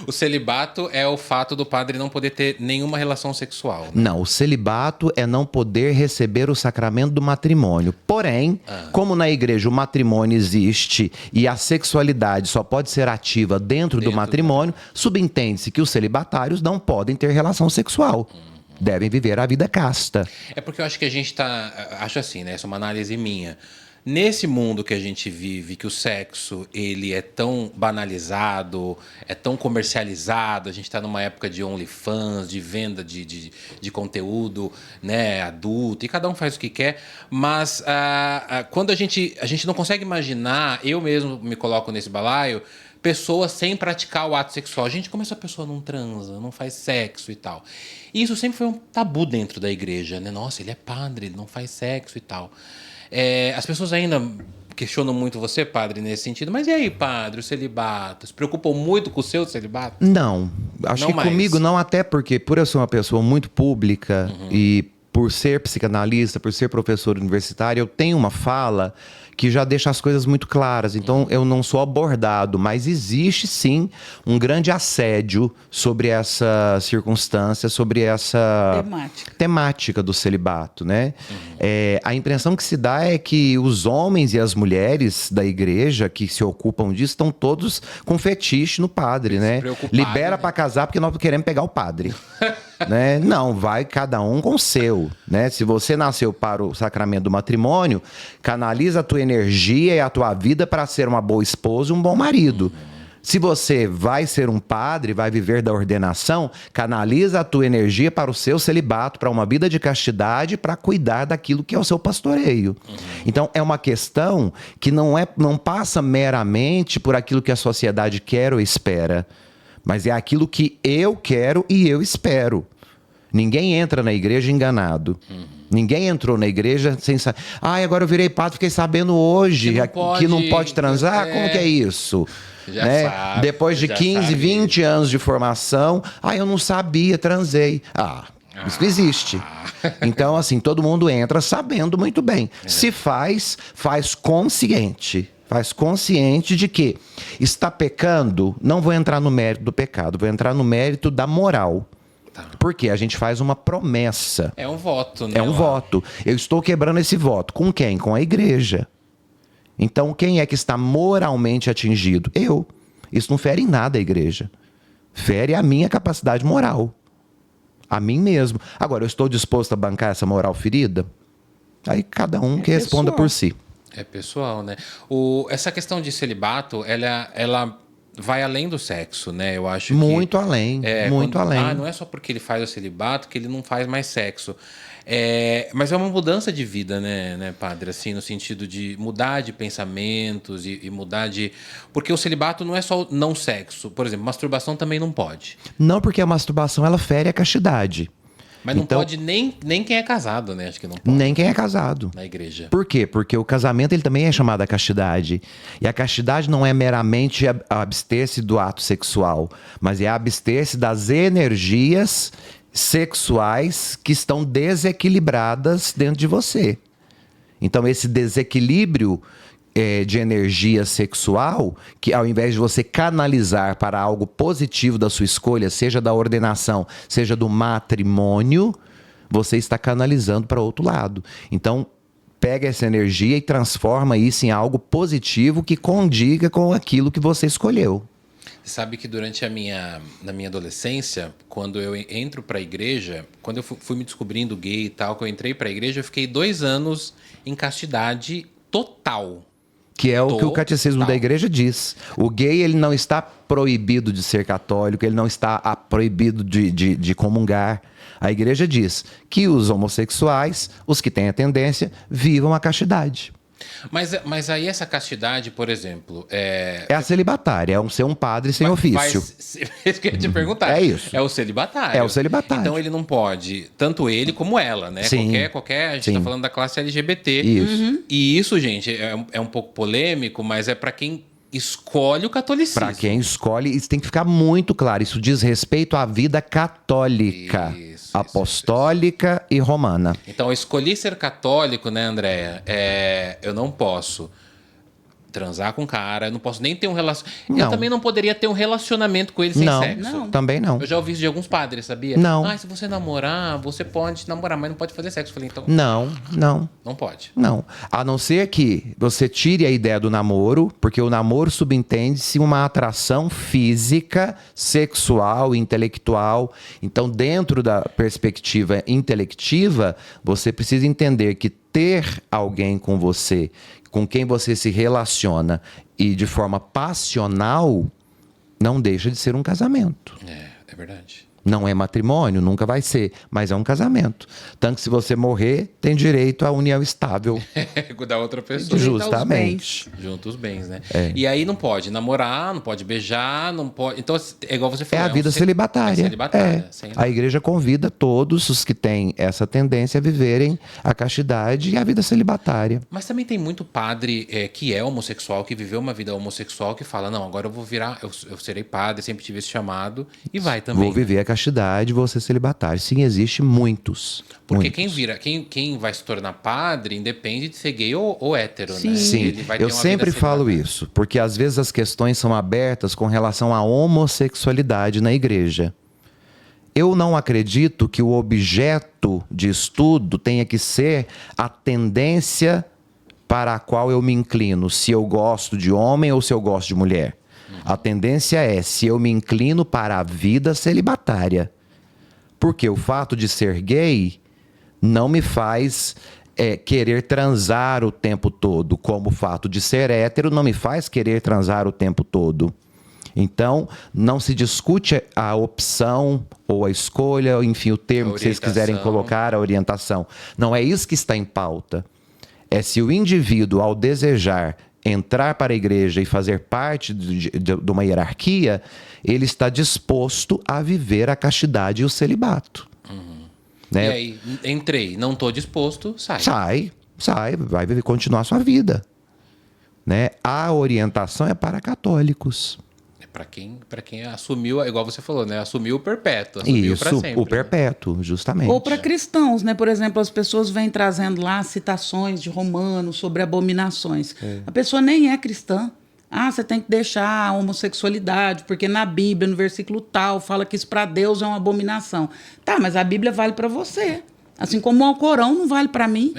O celibato é o fato do padre não poder ter nenhuma relação sexual, né? Não, o celibato é não poder receber o sacramento do matrimônio. Porém, como na igreja o matrimônio existe e a sexualidade só pode ser ativa dentro do matrimônio, subentende-se que os celibatários não podem ter relação sexual. Devem viver a vida casta. É porque eu acho que a gente tá... Acho assim, né? Essa é uma análise minha. Nesse mundo que a gente vive, que o sexo ele é tão banalizado, é tão comercializado, a gente está numa época de OnlyFans, de venda de conteúdo, né, adulto, e cada um faz o que quer, mas quando a gente não consegue imaginar, eu mesmo me coloco nesse balaio, pessoas sem praticar o ato sexual. Gente, como essa pessoa não transa, não faz sexo e tal. E isso sempre foi um tabu dentro da igreja, né? Nossa, ele é padre, ele não faz sexo e tal. As pessoas ainda questionam muito você, padre, nesse sentido. Mas e aí, padre, o celibato? Se preocupam muito com o seu celibato? Não. Acho Não que mais. comigo não, até porque por eu ser uma pessoa muito pública e por ser psicanalista, por ser professor universitário, eu tenho uma fala que já deixa as coisas muito claras. Então, eu não sou abordado, mas existe, sim, um grande assédio sobre essa circunstância, sobre essa temática do celibato, né? A impressão que se dá é que os homens e as mulheres da igreja que se ocupam disso estão todos com fetiche no padre, né? Libera para casar porque nós queremos pegar o padre. Né? Não, vai cada um com o seu, né? Se você nasceu para o sacramento do matrimônio, canaliza a tua energia e a tua vida para ser uma boa esposa e um bom marido. Se você vai ser um padre, vai viver da ordenação, canaliza a tua energia para o seu celibato, para uma vida de castidade, para cuidar daquilo que é o seu pastoreio. Então, é uma questão que não passa meramente por aquilo que a sociedade quer ou espera, mas é aquilo que eu quero e eu espero. Ninguém entra na igreja enganado. Ninguém entrou na igreja sem saber. Agora eu virei padre, fiquei sabendo hoje que não pode transar? Como que é isso? Já sabe, depois de 15, 20 anos de formação, eu não sabia, transei. Isso não existe. Então, assim, todo mundo entra sabendo muito bem. Se faz consciente. Faz consciente de que está pecando, não vou entrar no mérito do pecado, vou entrar no mérito da moral. Porque a gente faz uma promessa. É um voto, né? É um voto. Eu estou quebrando esse voto. Com quem? Com a igreja. Então, quem é que está moralmente atingido? Eu. Isso não fere em nada a igreja. Fere a minha capacidade moral. A mim mesmo. Agora, eu estou disposto a bancar essa moral ferida? Aí cada um que responda por si. É pessoal, né? Essa questão de celibato, ela vai além do sexo, né? Eu acho muito além, muito além. Não é só porque ele faz o celibato que ele não faz mais sexo. Mas é uma mudança de vida, né, padre? Assim, no sentido de mudar de pensamentos e mudar de... Porque o celibato não é só não sexo. Por exemplo, masturbação também não pode. Não, porque a masturbação, ela fere a castidade. Mas não pode nem quem é casado, né? Acho que não pode. Nem quem é casado. Na igreja. Por quê? Porque o casamento ele também é chamado a castidade. E a castidade não é meramente abster-se do ato sexual, mas é abster-se das energias sexuais que estão desequilibradas dentro de você. Então, esse desequilíbrio de energia sexual, que ao invés de você canalizar para algo positivo da sua escolha, seja da ordenação, seja do matrimônio, você está canalizando para outro lado. Então, pega essa energia e transforma isso em algo positivo que condiga com aquilo que você escolheu. Você sabe que durante na minha adolescência, quando eu entro para a igreja, quando eu fui me descobrindo gay e tal, que eu entrei para a igreja, eu fiquei 2 anos em castidade total. Que é o que o catecismo da igreja diz. O gay, ele não está proibido de ser católico, ele não está proibido de comungar. A igreja diz que os homossexuais, os que têm a tendência, vivam a castidade. Mas aí essa castidade, por exemplo... É a celibatária, é ser um padre sem ofício. Isso que eu ia te perguntar. É isso. É o celibatário. É o celibatário. Então ele não pode, tanto ele como ela, né? Sim. A gente está falando da classe LGBT. Isso. E isso, gente, é um pouco polêmico, mas é para quem escolhe o catolicismo. Para quem escolhe, isso tem que ficar muito claro. Isso diz respeito à vida católica, apostólica e romana. Então, eu escolhi ser católico, né, Andréia? Eu não posso transar com o cara, eu não posso nem ter um relacionamento. Eu Não. também não poderia ter um relacionamento com ele sem Não, sexo. também não. Eu já ouvi isso de alguns padres, sabia? Não. Ah, se você namorar, você pode namorar, mas não pode fazer sexo. Eu falei, então, Não. não pode. Não. A não ser que você tire a ideia do namoro, porque o namoro subentende-se uma atração física, sexual, intelectual. Então, dentro da perspectiva intelectiva, você precisa entender que ter alguém com você, com quem você se relaciona e de forma passional, não deixa de ser um casamento. É verdade. Não é matrimônio, nunca vai ser, mas é um casamento. Tanto que se você morrer, tem direito à união estável. Da outra pessoa. Justamente. Junto os bens, né? É. E aí não pode namorar, não pode beijar, não pode... Então, é igual você É falou. a vida celibatária. É celibatária. A igreja convida todos os que têm essa tendência a viverem a castidade e a vida celibatária. Mas também tem muito padre que é homossexual, que viveu uma vida homossexual, que fala, não, agora eu vou virar, eu serei padre, sempre tive esse chamado, e vai também. Vou viver a castidade, vou ser celibatário. Sim, existe muitos. Porque muitos. quem vai se tornar padre, independe de ser gay ou hétero, né? Sim, Ele vai ter eu uma sempre vida falo celibatária. isso, porque às vezes as questões são abertas com relação à homossexualidade na igreja. Eu não acredito que o objeto de estudo tenha que ser a tendência para a qual eu me inclino, se eu gosto de homem ou se eu gosto de mulher. A tendência é se eu me inclino para a vida celibatária. Porque o fato de ser gay não me faz querer transar o tempo todo, como o fato de ser hétero não me faz querer transar o tempo todo. Então, não se discute a opção ou a escolha, enfim, o termo que vocês quiserem colocar, a orientação. Não é isso que está em pauta. É se o indivíduo, ao desejar entrar para a igreja e fazer parte de uma hierarquia, ele está disposto a viver a castidade e o celibato. Né? E aí, entrei, não estou disposto, sai. Sai, vai continuar a sua vida. Né? A orientação é para católicos. Para quem assumiu, igual você falou, né? Assumiu o perpétuo, assumiu para Isso, sempre. o perpétuo, justamente. Ou para cristãos, né? Por exemplo, as pessoas vêm trazendo lá citações de Romanos sobre abominações. A pessoa nem é cristã. Ah, você tem que deixar a homossexualidade, porque na Bíblia, no versículo tal, fala que isso para Deus é uma abominação. Tá, mas a Bíblia vale para você. Assim como o Alcorão não vale para mim.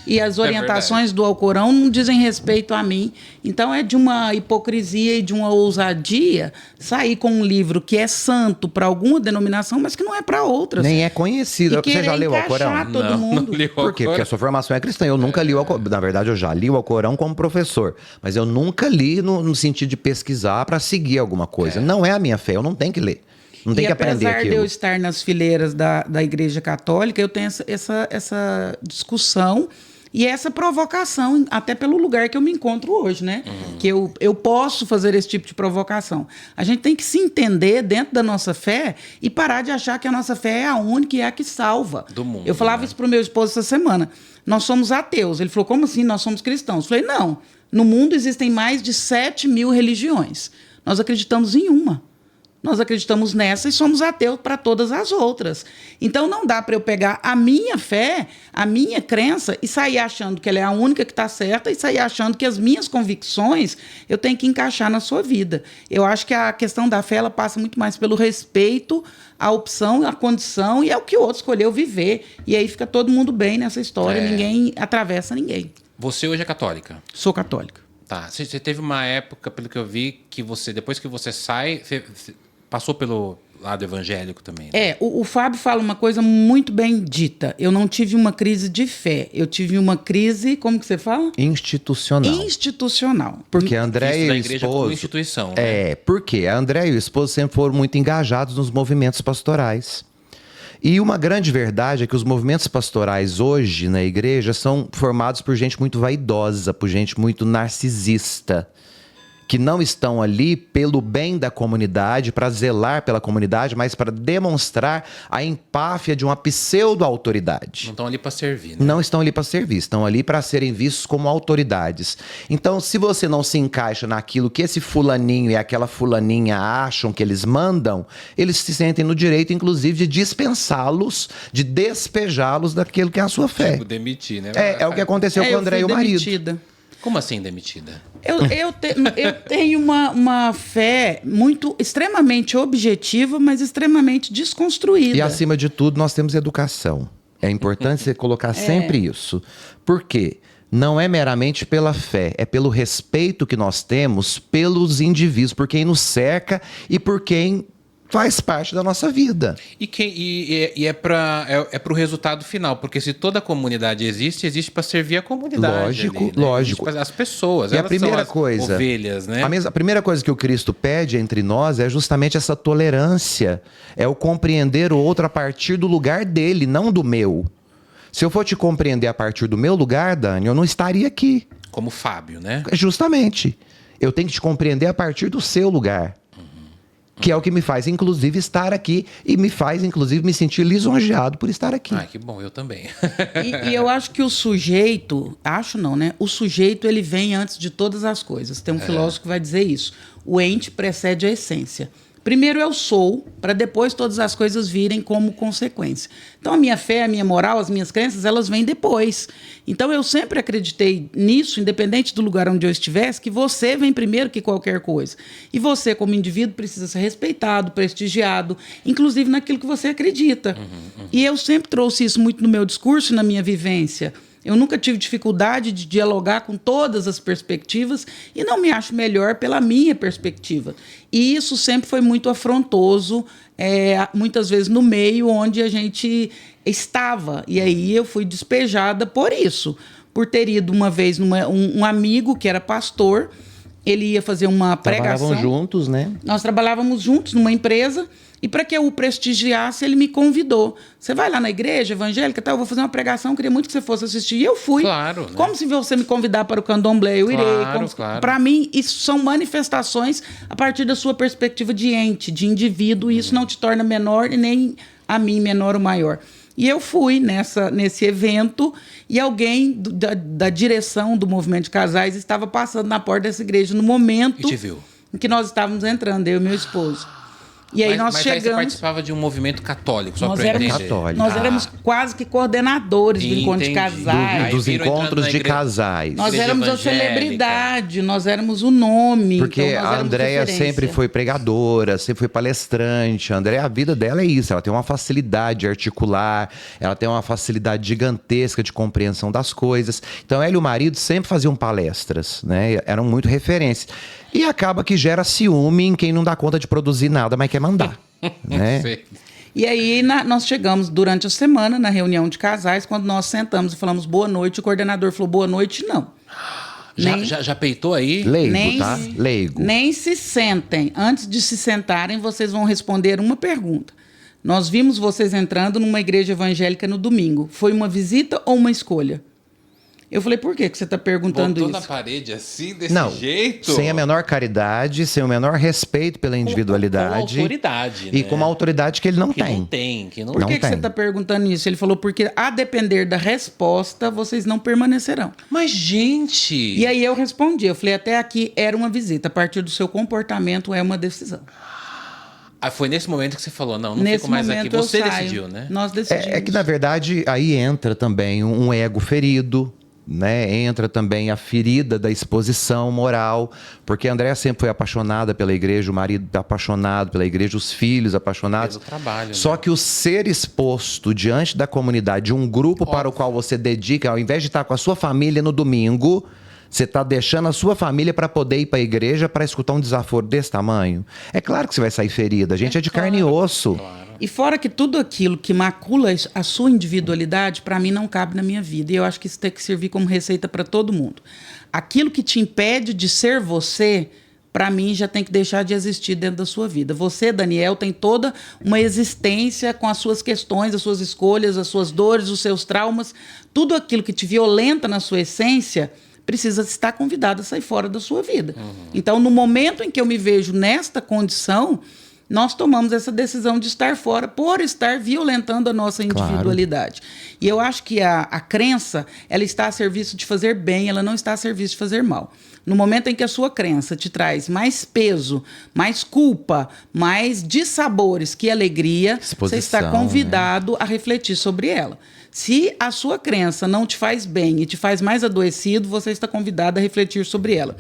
E as orientações do Alcorão não dizem respeito a mim. Então é de uma hipocrisia e de uma ousadia sair com um livro que é santo para alguma denominação, mas que não é para outras. Nem é conhecido. E Você já leu o Alcorão? encaixar todo mundo. Não li o Por quê? Alcorão. Porque a sua formação é cristã. Eu nunca li o Alcorão. Na verdade, eu já li o Alcorão como professor. Mas eu nunca li no sentido de pesquisar para seguir alguma coisa. Não é a minha fé. Eu não tenho que ler. Não tem que aprender apesar de eu aquilo. estar nas fileiras da Igreja Católica, eu tenho essa discussão e essa provocação, até pelo lugar que eu me encontro hoje, né? Que eu posso fazer esse tipo de provocação. A gente tem que se entender dentro da nossa fé e parar de achar que a nossa fé é a única e é a que salva. Do mundo, Eu falava isso para o meu esposo essa semana. Nós somos ateus. Ele falou, como assim? Nós somos cristãos. Eu falei, não. No mundo existem mais de 7.000 religiões. Nós acreditamos em uma. Nós acreditamos nessa e somos ateus para todas as outras. Então não dá para eu pegar a minha fé, a minha crença e sair achando que ela é a única que está certa e sair achando que as minhas convicções eu tenho que encaixar na sua vida. Eu acho que a questão da fé ela passa muito mais pelo respeito à opção, à condição e ao que o outro escolheu viver. E aí fica todo mundo bem nessa história, ninguém atravessa ninguém. Você hoje é católica? Sou católica. Tá. Você teve uma época, pelo que eu vi, que você, depois que você sai, você passou pelo lado evangélico também. Né? O Fábio fala uma coisa muito bem dita. Eu não tive uma crise de fé. Eu tive uma crise, como que você fala? Institucional. Institucional. Porque a André Visto e da o igreja como esposo... instituição. Né? Porque a André e o esposo sempre foram muito engajados nos movimentos pastorais. E uma grande verdade é que os movimentos pastorais hoje na igreja são formados por gente muito vaidosa, por gente muito narcisista, que não estão ali pelo bem da comunidade, para zelar pela comunidade, mas para demonstrar a empáfia de uma pseudo-autoridade. Não estão ali para servir, né? Não estão ali para servir, estão ali para serem vistos como autoridades. Então, se você não se encaixa naquilo que esse fulaninho e aquela fulaninha acham que eles mandam, eles se sentem no direito, inclusive, de dispensá-los, de despejá-los daquilo que é a sua fé. Tipo, demitir, né? É o que aconteceu com o André e o marido. Demitida. Como assim demitida? Eu tenho uma fé extremamente objetiva, mas extremamente desconstruída. E, acima de tudo, nós temos educação. É importante você colocar sempre isso. Por quê? Não é meramente pela fé, é pelo respeito que nós temos pelos indivíduos, por quem nos cerca e por quem faz parte da nossa vida. É para o resultado final, porque se toda a comunidade existe para servir a comunidade. Lógico, ali, né? lógico. As pessoas, E elas a primeira são as coisa, ovelhas, né? A primeira coisa que o Cristo pede entre nós é justamente essa tolerância, é o compreender o outro a partir do lugar dele, não do meu. Se eu for te compreender a partir do meu lugar, Dani, eu não estaria aqui. Como Fábio, né? Justamente. Eu tenho que te compreender a partir do seu lugar. Que é o que me faz, inclusive, estar aqui. E me faz, inclusive, me sentir lisonjeado por estar aqui. Ah, que bom, eu também. E eu acho que o sujeito... Acho não, né? O sujeito, ele vem antes de todas as coisas. Tem um filósofo que vai dizer isso. O ente precede a essência. Primeiro eu sou, para depois todas as coisas virem como consequência. Então a minha fé, a minha moral, as minhas crenças, elas vêm depois. Então eu sempre acreditei nisso, independente do lugar onde eu estivesse, que você vem primeiro que qualquer coisa. E você, como indivíduo, precisa ser respeitado, prestigiado, inclusive naquilo que você acredita. E eu sempre trouxe isso muito no meu discurso e na minha vivência. Eu nunca tive dificuldade de dialogar com todas as perspectivas e não me acho melhor pela minha perspectiva. E isso sempre foi muito afrontoso, muitas vezes no meio onde a gente estava. E aí eu fui despejada por isso, por ter ido uma vez um amigo que era pastor, ele ia fazer uma pregação. Trabalhavam juntos, né? Nós trabalhávamos juntos numa empresa. E para que eu o prestigiasse, ele me convidou. Você vai lá na igreja evangélica, eu vou fazer uma pregação, queria muito que você fosse assistir. E eu fui. Claro. Né? Como se você me convidar para o candomblé, eu irei. Claro. Para mim, isso são manifestações a partir da sua perspectiva de ente, de indivíduo, e isso não te torna menor e nem a mim menor ou maior. E eu fui nesse evento e alguém da direção do movimento de casais estava passando na porta dessa igreja no momento e te viu. Em que nós estávamos entrando, eu e meu esposo. E aí nós chegamos... Aí você participava de um movimento católico, só para entender. Católico. Nós éramos quase que coordenadores do encontro de casais. Dos encontros de casais. Nós éramos a celebridade, nós éramos o nome. Porque então a Andréia sempre foi pregadora, sempre foi palestrante. A Andréia, a vida dela é isso. Ela tem uma facilidade de articular, ela tem uma facilidade gigantesca de compreensão das coisas. Então ela e o marido sempre faziam palestras, né? Eram muito referências. E acaba que gera ciúme em quem não dá conta de produzir nada, mas quer mandar. Né? E aí nós chegamos durante a semana na reunião de casais, quando nós sentamos e falamos boa noite, o coordenador falou boa noite, não. Já peitou aí? Leigo, tá? Leigo. Nem se sentem. Antes de se sentarem, vocês vão responder uma pergunta. Nós vimos vocês entrando numa igreja evangélica no domingo. Foi uma visita ou uma escolha? Eu falei, por que você está perguntando isso? Botou na parede assim, desse jeito? Sem a menor caridade, sem o menor respeito pela individualidade. Com autoridade, E né? com uma autoridade que ele não tem. Por que você está perguntando isso? Ele falou, porque a depender da resposta, vocês não permanecerão. Mas, gente... E aí eu respondi, eu falei, até aqui era uma visita. A partir do seu comportamento é uma decisão. Ah, foi nesse momento que você falou, não fico mais aqui. Você decidiu, né? Nós decidimos. É que, na verdade, aí entra também um ego ferido, né? Entra também a ferida da exposição moral, porque a Andréia sempre foi apaixonada pela igreja, o marido apaixonado pela igreja, os filhos apaixonados. Pelo trabalho, Só que o ser exposto diante da comunidade, de um grupo para o qual você dedica, ao invés de estar com a sua família no domingo, você está deixando a sua família para poder ir para a igreja para escutar um desaforo desse tamanho. É claro que você vai sair ferida, a gente é de carne e osso. Claro. E fora que tudo aquilo que macula a sua individualidade, para mim, não cabe na minha vida. E eu acho que isso tem que servir como receita para todo mundo. Aquilo que te impede de ser você, para mim, já tem que deixar de existir dentro da sua vida. Você, Daniel, tem toda uma existência com as suas questões, as suas escolhas, as suas dores, os seus traumas. Tudo aquilo que te violenta na sua essência precisa estar convidado a sair fora da sua vida. Então, no momento em que eu me vejo nesta condição... nós tomamos essa decisão de estar fora por estar violentando a nossa individualidade. Claro. E eu acho que a crença, ela está a serviço de fazer bem, ela não está a serviço de fazer mal. No momento em que a sua crença te traz mais peso, mais culpa, mais dissabores que alegria, você está convidado a refletir sobre ela. Se a sua crença não te faz bem e te faz mais adoecido, você está convidado a refletir sobre ela.